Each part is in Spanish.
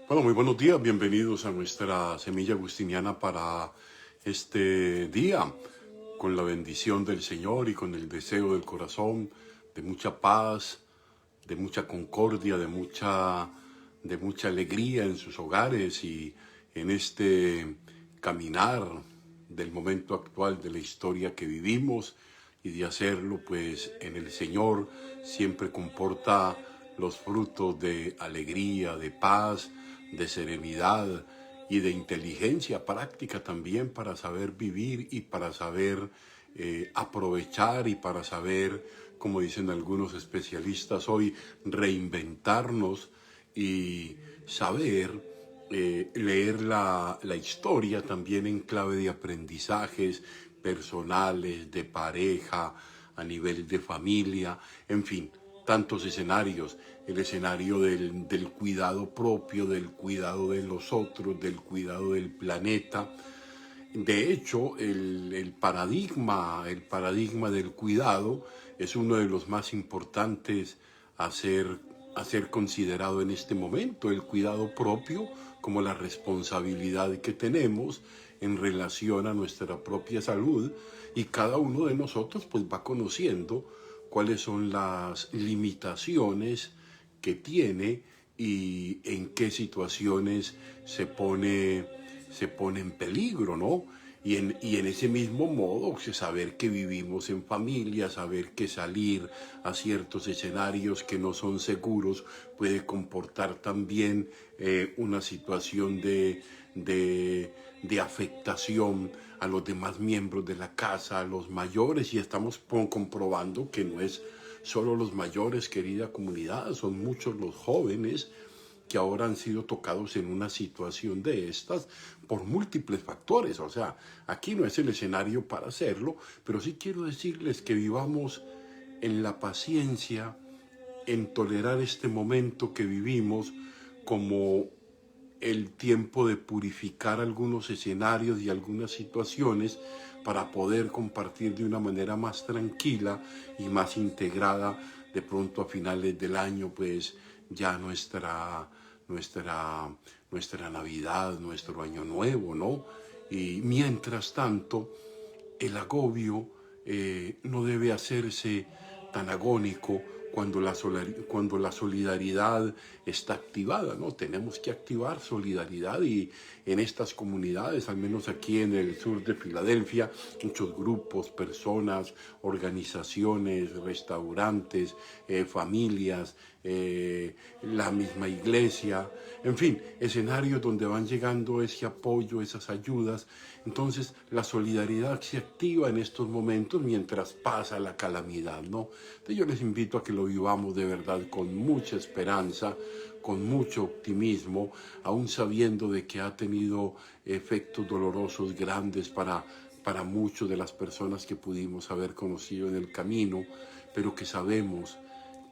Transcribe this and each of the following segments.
Bueno, muy buenos días, bienvenidos a nuestra semilla agustiniana para este día, con la bendición del Señor y con el deseo del corazón de mucha paz, de mucha concordia, de mucha alegría en sus hogares y en este caminar del momento actual de la historia que vivimos, y de hacerlo pues en el Señor siempre comporta los frutos de alegría, de paz, de serenidad y de inteligencia práctica también para saber vivir y para saber aprovechar y para saber, como dicen algunos especialistas hoy, reinventarnos y saber leer la historia también en clave de aprendizajes personales, de pareja, a nivel de familia, en fin, tantos escenarios. El escenario del cuidado propio, del cuidado de los otros, del cuidado del planeta. De hecho, el paradigma del cuidado es uno de los más importantes a ser considerado en este momento. El cuidado propio como la responsabilidad que tenemos en relación a nuestra propia salud, y cada uno de nosotros pues va conociendo cuáles son las limitaciones que tiene y en qué situaciones se pone en peligro, ¿no? Y en ese mismo modo, saber que vivimos en familia, saber que salir a ciertos escenarios que no son seguros puede comportar también una situación de afectación a los demás miembros de la casa, a los mayores, y estamos comprobando que no es solo los mayores, querida comunidad, son muchos los jóvenes que ahora han sido tocados en una situación de estas por múltiples factores. O sea, aquí no es el escenario para hacerlo, pero sí quiero decirles que vivamos en la paciencia, en tolerar este momento que vivimos como el tiempo de purificar algunos escenarios y algunas situaciones para poder compartir de una manera más tranquila y más integrada de pronto a finales del año, pues ya nuestra Navidad, nuestro Año Nuevo, ¿no? Y mientras tanto, el agobio no debe hacerse tan agónico cuando la solidaridad está activada, ¿no? Tenemos que activar solidaridad, y en estas comunidades, al menos aquí en el sur de Filadelfia, muchos grupos, personas, organizaciones, restaurantes, familias, la misma iglesia, en fin, escenarios donde van llegando ese apoyo, esas ayudas. Entonces la solidaridad se activa en estos momentos mientras pasa la calamidad, ¿no? Entonces yo les invito a que lo vivamos de verdad con mucha esperanza, con mucho optimismo, aún sabiendo de que ha tenido efectos dolorosos grandes para muchas de las personas que pudimos haber conocido en el camino, pero que sabemos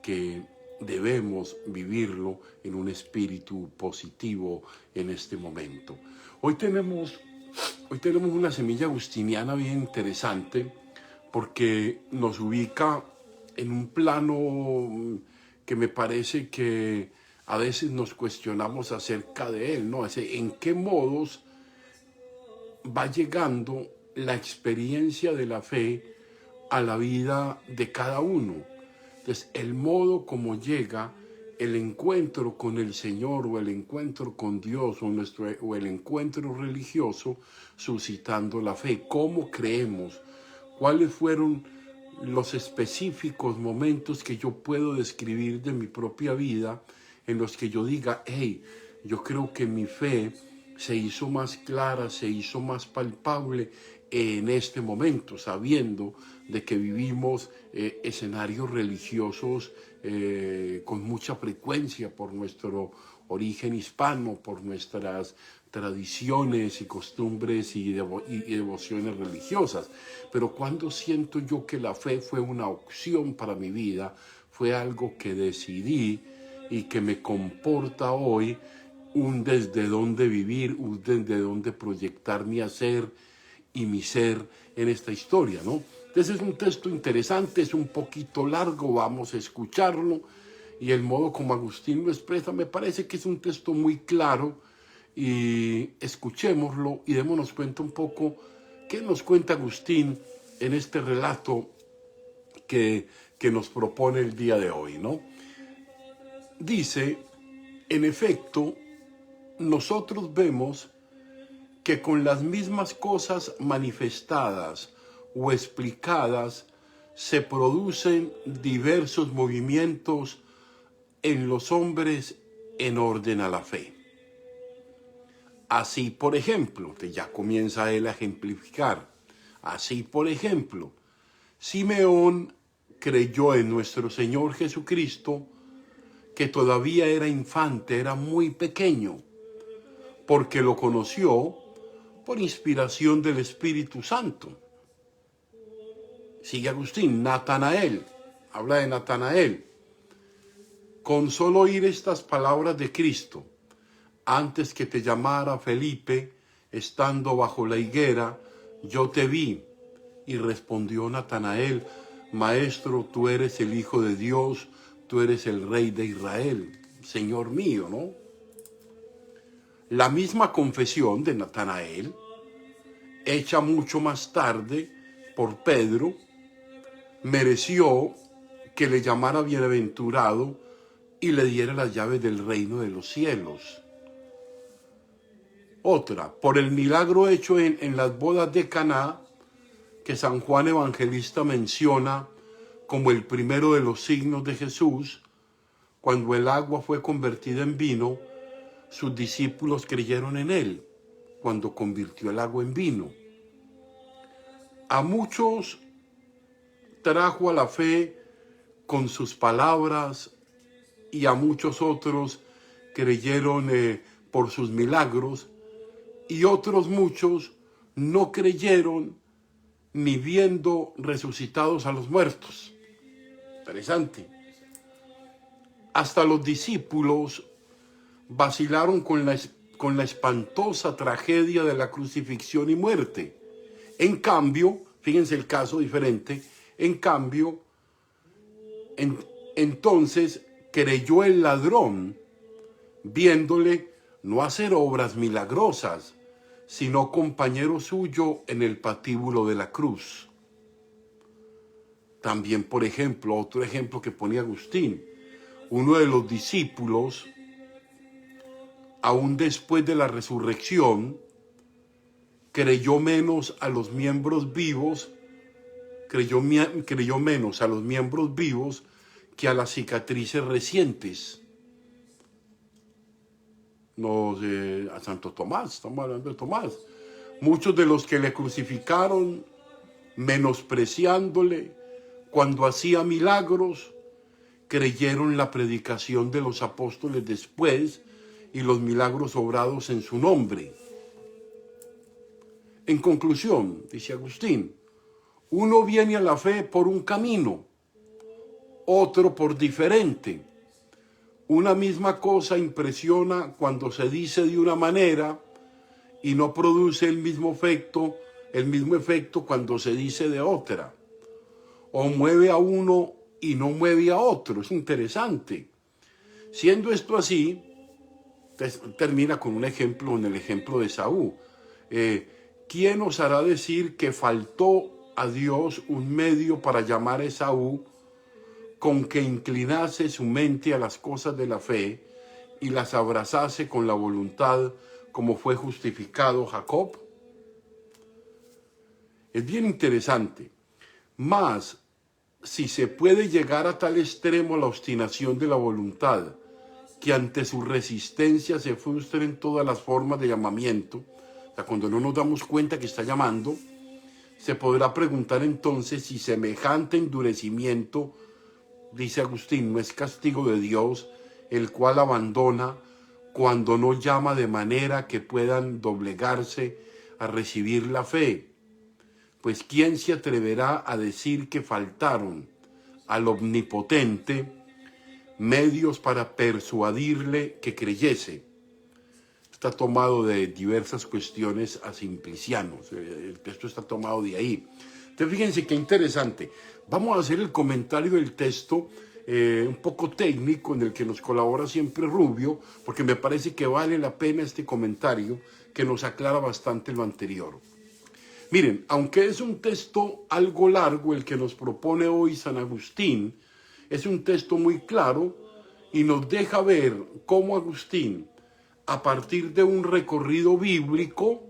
que debemos vivirlo en un espíritu positivo en este momento. Hoy tenemos una semilla agustiniana bien interesante, porque nos ubica en un plano que me parece que a veces nos cuestionamos acerca de él, ¿no? En qué modos va llegando la experiencia de la fe a la vida de cada uno. Entonces, el modo como llega el encuentro con el Señor, o el encuentro con Dios, o el encuentro religioso, suscitando la fe. ¿Cómo creemos? ¿Cuáles fueron los específicos momentos que yo puedo describir de mi propia vida en los que yo diga, hey, yo creo que mi fe se hizo más clara, se hizo más palpable en este momento, sabiendo de que vivimos escenarios religiosos con mucha frecuencia por nuestro origen hispano, por nuestras tradiciones y costumbres y devociones religiosas? Pero cuando siento yo que la fe fue una opción para mi vida, fue algo que decidí y que me comporta hoy un desde dónde vivir, un desde dónde proyectar mi hacer y mi ser en esta historia, ¿no? Entonces es un texto interesante, es un poquito largo, vamos a escucharlo y el modo como Agustín lo expresa, me parece que es un texto muy claro, y escuchémoslo y démonos cuenta un poco qué nos cuenta Agustín en este relato que nos propone el día de hoy, ¿no? Dice, en efecto, nosotros vemos que con las mismas cosas manifestadas o explicadas se producen diversos movimientos en los hombres en orden a la fe. Así, por ejemplo, que ya comienza él a ejemplificar, así, por ejemplo, Simeón creyó en nuestro Señor Jesucristo, que todavía era infante, era muy pequeño, porque lo conoció por inspiración del Espíritu Santo. Sigue Agustín, Natanael, habla de Natanael. Con solo oír estas palabras de Cristo, antes que te llamara Felipe, estando bajo la higuera, yo te vi. Y respondió Natanael, Maestro, tú eres el Hijo de Dios, tú eres el Rey de Israel, Señor mío, ¿no? La misma confesión de Natanael, hecha mucho más tarde por Pedro, mereció que le llamara bienaventurado y le diera las llaves del reino de los cielos. Otra, por el milagro hecho en las bodas de Caná, que San Juan Evangelista menciona como el primero de los signos de Jesús, cuando el agua fue convertida en vino, sus discípulos creyeron en él, cuando convirtió el agua en vino. A muchos trajo a la fe con sus palabras y a muchos otros creyeron por sus milagros, y otros muchos no creyeron ni viendo resucitados a los muertos. Interesante. Hasta los discípulos vacilaron con la espantosa tragedia de la crucifixión y muerte. En cambio, fíjense el caso diferente, en cambio, entonces creyó el ladrón, viéndole no hacer obras milagrosas, sino compañero suyo en el patíbulo de la cruz. También, por ejemplo, otro ejemplo que pone Agustín, uno de los discípulos, aún después de la resurrección, creyó menos a los miembros vivos, creyó menos a los miembros vivos que a las cicatrices recientes. A Santo Tomás, estamos hablando de Tomás. Muchos de los que le crucificaron, menospreciándole cuando hacía milagros, creyeron la predicación de los apóstoles después y los milagros obrados en su nombre. En conclusión, dice Agustín, uno viene a la fe por un camino, otro por diferente. Una misma cosa impresiona cuando se dice de una manera y no produce el mismo efecto cuando se dice de otra. O mueve a uno y no mueve a otro. Es interesante. Siendo esto así, termina con un ejemplo, en el ejemplo de Esaú. ¿Quién osará decir que faltó a Dios un medio para llamar a Esaú, con que inclinase su mente a las cosas de la fe y las abrazase con la voluntad, como fue justificado Jacob? Es bien interesante. Mas, si se puede llegar a tal extremo la obstinación de la voluntad, que ante su resistencia se frustren todas las formas de llamamiento, o sea, cuando no nos damos cuenta que está llamando, se podrá preguntar entonces si semejante endurecimiento, dice Agustín, no es castigo de Dios, el cual abandona cuando no llama de manera que puedan doblegarse a recibir la fe. Pues ¿quién se atreverá a decir que faltaron al Omnipotente medios para persuadirle que creyese? Está tomado de diversas cuestiones a Simplicianos. El texto está tomado de ahí. Entonces fíjense qué interesante. Vamos a hacer el comentario del texto un poco técnico en el que nos colabora siempre Rubio, porque me parece que vale la pena este comentario que nos aclara bastante lo anterior. Miren, aunque es un texto algo largo el que nos propone hoy San Agustín, es un texto muy claro y nos deja ver cómo Agustín, a partir de un recorrido bíblico,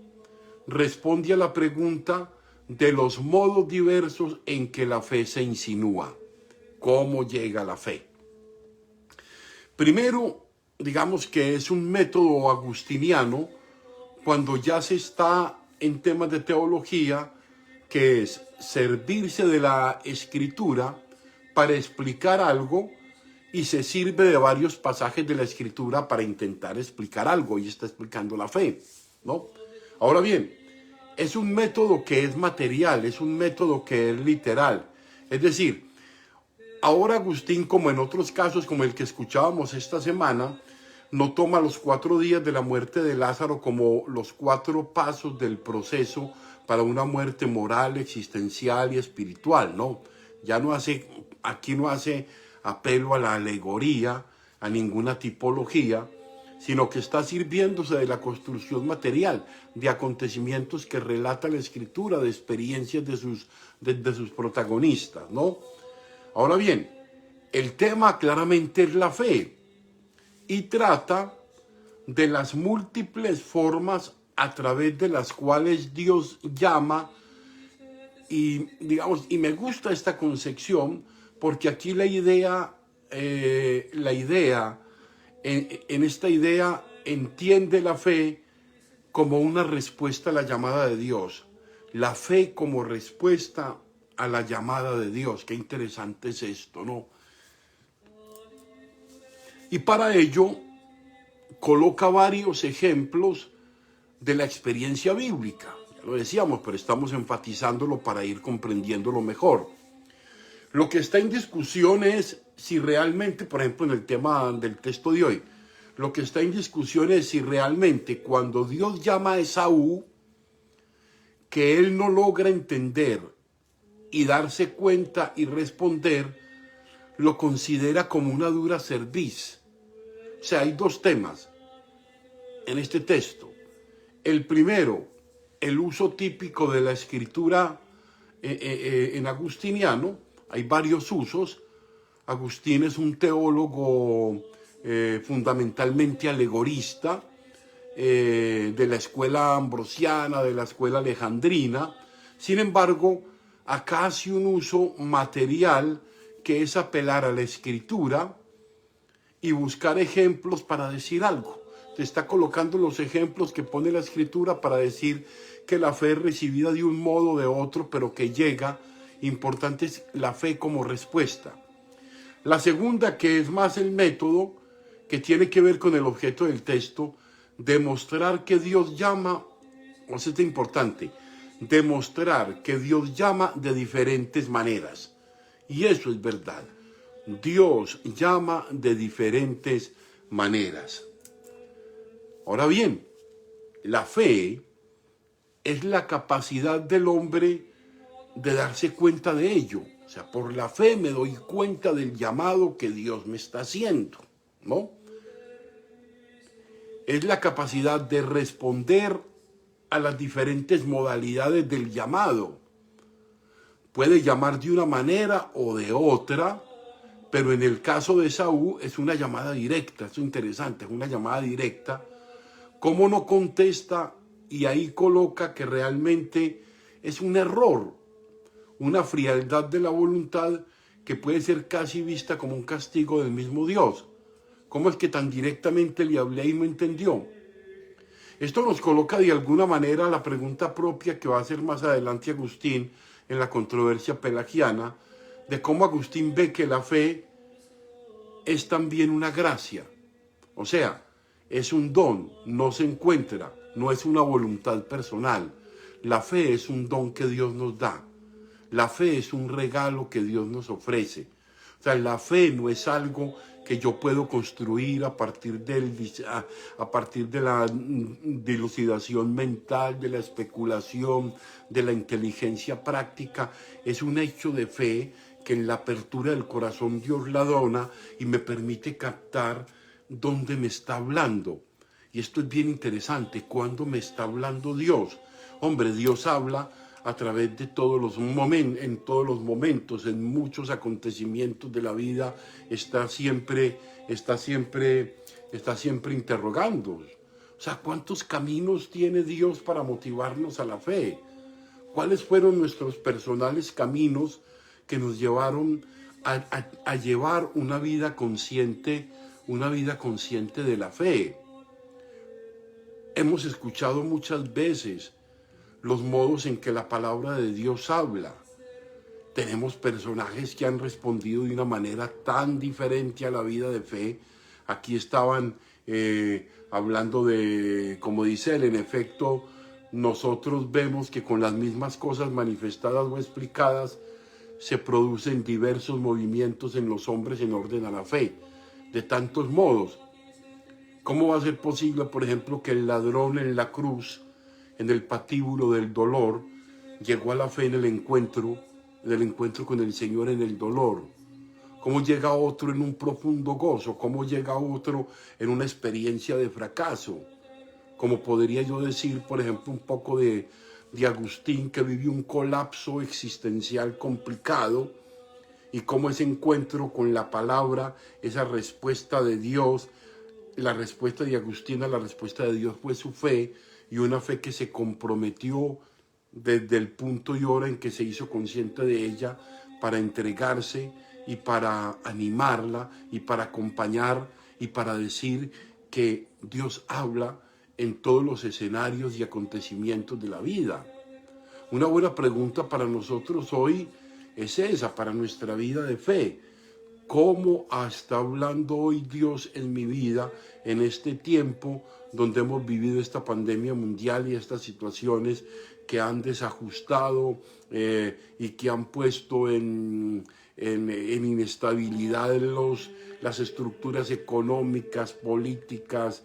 responde a la pregunta de los modos diversos en que la fe se insinúa. ¿Cómo llega la fe? Primero, digamos que es un método agustiniano cuando ya se está en temas de teología, que es servirse de la escritura para explicar algo y se sirve de varios pasajes de la escritura para intentar explicar algo y está explicando la fe, ¿no? Ahora bien, es un método que es material, es un método que es literal. Es decir, ahora Agustín, como en otros casos como el que escuchábamos esta semana, no toma los 4 días de la muerte de Lázaro como los 4 pasos del proceso para una muerte moral, existencial y espiritual, ¿no? Ya no hace, aquí no hace apelo a la alegoría, a ninguna tipología, sino que está sirviéndose de la construcción material, de acontecimientos que relata la escritura, de experiencias de sus protagonistas, ¿no? Ahora bien, el tema claramente es la fe y trata de las múltiples formas a través de las cuales Dios llama y, digamos, y me gusta esta concepción porque aquí la idea en esta idea entiende la fe como una respuesta a la llamada de Dios. La fe como respuesta a la llamada de Dios. Qué interesante es esto, ¿no? Y para ello coloca varios ejemplos de la experiencia bíblica. Ya lo decíamos, pero estamos enfatizándolo para ir comprendiéndolo mejor. Lo que está en discusión es si realmente, por ejemplo, en el tema del texto de hoy, lo que está en discusión es si realmente cuando Dios llama a Esaú, que él no logra entender y darse cuenta y responder, lo considera como una dura cerviz. O sea, hay 2 temas en este texto. El primero, el uso típico de la escritura en agustiniano. Hay varios usos. Agustín es un teólogo fundamentalmente alegorista, de la escuela ambrosiana, de la escuela alejandrina. Sin embargo, acá hace un uso material que es apelar a la escritura y buscar ejemplos para decir algo. Te está colocando los ejemplos que pone la escritura para decir que la fe es recibida de un modo o de otro, pero que llega. Importante es la fe como respuesta. La segunda, que es más el método, que tiene que ver con el objeto del texto, demostrar que Dios llama, o sea, es importante, demostrar que Dios llama de diferentes maneras. Y eso es verdad. Dios llama de diferentes maneras. Ahora bien, la fe es la capacidad del hombre de darse cuenta de ello. O sea, por la fe me doy cuenta del llamado que Dios me está haciendo, ¿no? Es la capacidad de responder a las diferentes modalidades del llamado. Puede llamar de una manera o de otra, pero en el caso de Esaú es una llamada directa. Eso es interesante, es una llamada directa. ¿Cómo no contesta? Y ahí coloca que realmente es un error, una frialdad de la voluntad que puede ser casi vista como un castigo del mismo Dios. ¿Cómo es que tan directamente le hablé y no entendió? Esto nos coloca de alguna manera la pregunta propia que va a hacer más adelante Agustín en la controversia pelagiana, de cómo Agustín ve que la fe es también una gracia. O sea, es un don, no se encuentra, no es una voluntad personal. La fe es un don que Dios nos da. La fe es un regalo que Dios nos ofrece. O sea, la fe no es algo que yo puedo construir a partir de la dilucidación mental, de la especulación, de la inteligencia práctica. Es un hecho de fe que en la apertura del corazón Dios la dona y me permite captar dónde me está hablando. Y esto es bien interesante, ¿cuándo me está hablando Dios? Hombre, Dios habla a través de todos los momentos, en todos los momentos, en muchos acontecimientos de la vida, está siempre interrogando. O sea, ¿cuántos caminos tiene Dios para motivarnos a la fe? ¿Cuáles fueron nuestros personales caminos que nos llevaron a llevar una vida consciente de la fe? Hemos escuchado muchas veces los modos en que la palabra de Dios habla. Tenemos personajes que han respondido de una manera tan diferente a la vida de fe. Aquí estaban hablando de, como dice él, en efecto, nosotros vemos que con las mismas cosas manifestadas o explicadas se producen diversos movimientos en los hombres en orden a la fe, de tantos modos. ¿Cómo va a ser posible, por ejemplo, que el ladrón en la cruz, en el patíbulo del dolor, llegó a la fe en el encuentro con el Señor en el dolor? ¿Cómo llega otro en un profundo gozo? ¿Cómo llega otro en una experiencia de fracaso? Como podría yo decir, por ejemplo, un poco de Agustín, que vivió un colapso existencial complicado, y cómo ese encuentro con la palabra, esa respuesta de Dios, la respuesta de Agustín a la respuesta de Dios fue su fe, y una fe que se comprometió desde el punto y hora en que se hizo consciente de ella para entregarse y para animarla y para acompañar y para decir que Dios habla en todos los escenarios y acontecimientos de la vida. Una buena pregunta para nosotros hoy es esa, para nuestra vida de fe. ¿Cómo está hablando hoy Dios en mi vida en este tiempo donde hemos vivido esta pandemia mundial y estas situaciones que han desajustado y que han puesto en inestabilidad las estructuras económicas, políticas,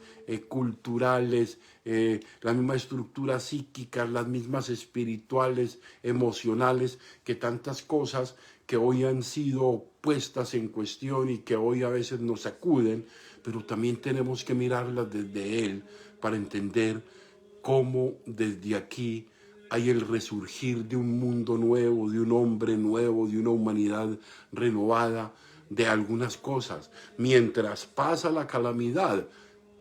culturales, la misma estructura psíquica, las mismas espirituales, emocionales, que tantas cosas que hoy han sido puestas en cuestión y que hoy a veces nos sacuden, pero también tenemos que mirarlas desde Él para entender cómo desde aquí hay el resurgir de un mundo nuevo, de un hombre nuevo, de una humanidad renovada, de algunas cosas. Mientras pasa la calamidad,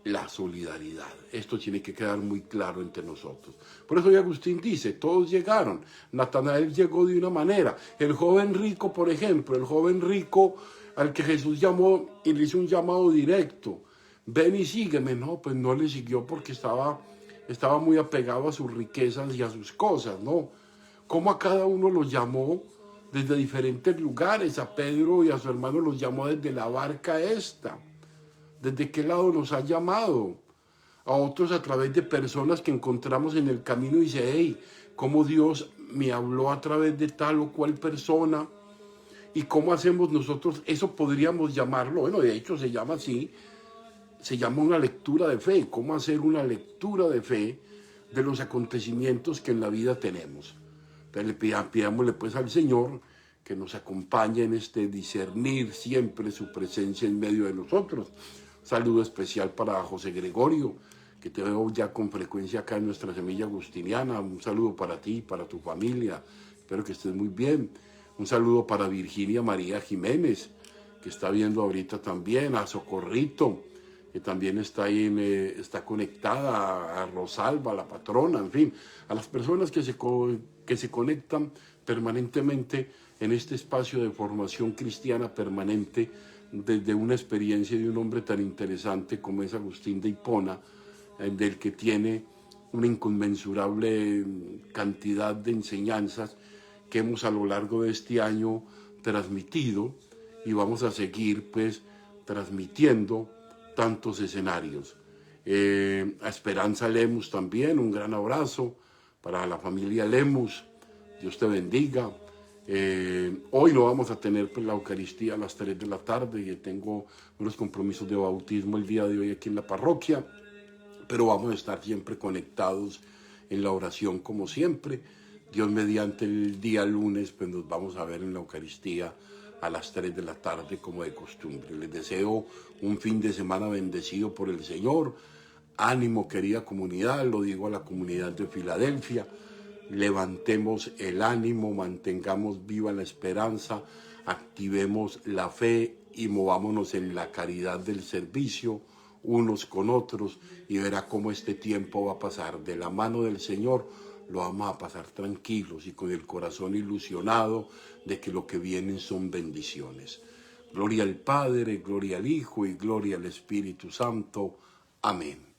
la solidaridad. Esto tiene que quedar muy claro entre nosotros. Por eso hoy Agustín dice, todos llegaron. Natanael llegó de una manera. El joven rico, por ejemplo, el joven rico al que Jesús llamó y le hizo un llamado directo. Ven y sígueme. No, pues no le siguió porque estaba muy apegado a sus riquezas y a sus cosas, ¿no? Como a cada uno los llamó desde diferentes lugares. A Pedro y a su hermano los llamó desde la barca esta. ¿Desde qué lado nos ha llamado? A otros a través de personas que encontramos en el camino y dice, hey, cómo Dios me habló a través de tal o cual persona. ¿Y cómo hacemos nosotros? Eso podríamos llamarlo, bueno, de hecho se llama así, se llama una lectura de fe. ¿Cómo hacer una lectura de fe de los acontecimientos que en la vida tenemos? Entonces pidámosle pues al Señor que nos acompañe en este discernir siempre su presencia en medio de nosotros. Un saludo especial para José Gregorio, que te veo ya con frecuencia acá en nuestra semilla agustiniana. Un saludo para ti, para tu familia. Espero que estés muy bien. Un saludo para Virginia María Jiménez, que está viendo ahorita también, a Socorrito, que también está ahí, está conectada, a Rosalba, la patrona, en fin, a las personas que se conectan permanentemente en este espacio de formación cristiana permanente desde una experiencia de un hombre tan interesante como es Agustín de Hipona, del que tiene una inconmensurable cantidad de enseñanzas que hemos a lo largo de este año transmitido y vamos a seguir pues transmitiendo tantos escenarios. A Esperanza Lemus también, un gran abrazo para la familia Lemus, Dios te bendiga. Hoy no vamos a tener pues, la Eucaristía a las 3 de la tarde, y tengo unos compromisos de bautismo el día de hoy aquí en la parroquia, pero vamos a estar siempre conectados en la oración como siempre. Dios mediante el día lunes, pues nos vamos a ver en la Eucaristía a las 3 de la tarde como de costumbre. Les deseo un fin de semana bendecido por el Señor. Ánimo, querida comunidad, lo digo a la comunidad de Filadelfia. Levantemos el ánimo, mantengamos viva la esperanza, activemos la fe y movámonos en la caridad del servicio unos con otros, y verá cómo este tiempo va a pasar de la mano del Señor. Lo vamos a pasar tranquilos y con el corazón ilusionado de que lo que vienen son bendiciones. Gloria al Padre, gloria al Hijo y gloria al Espíritu Santo. Amén.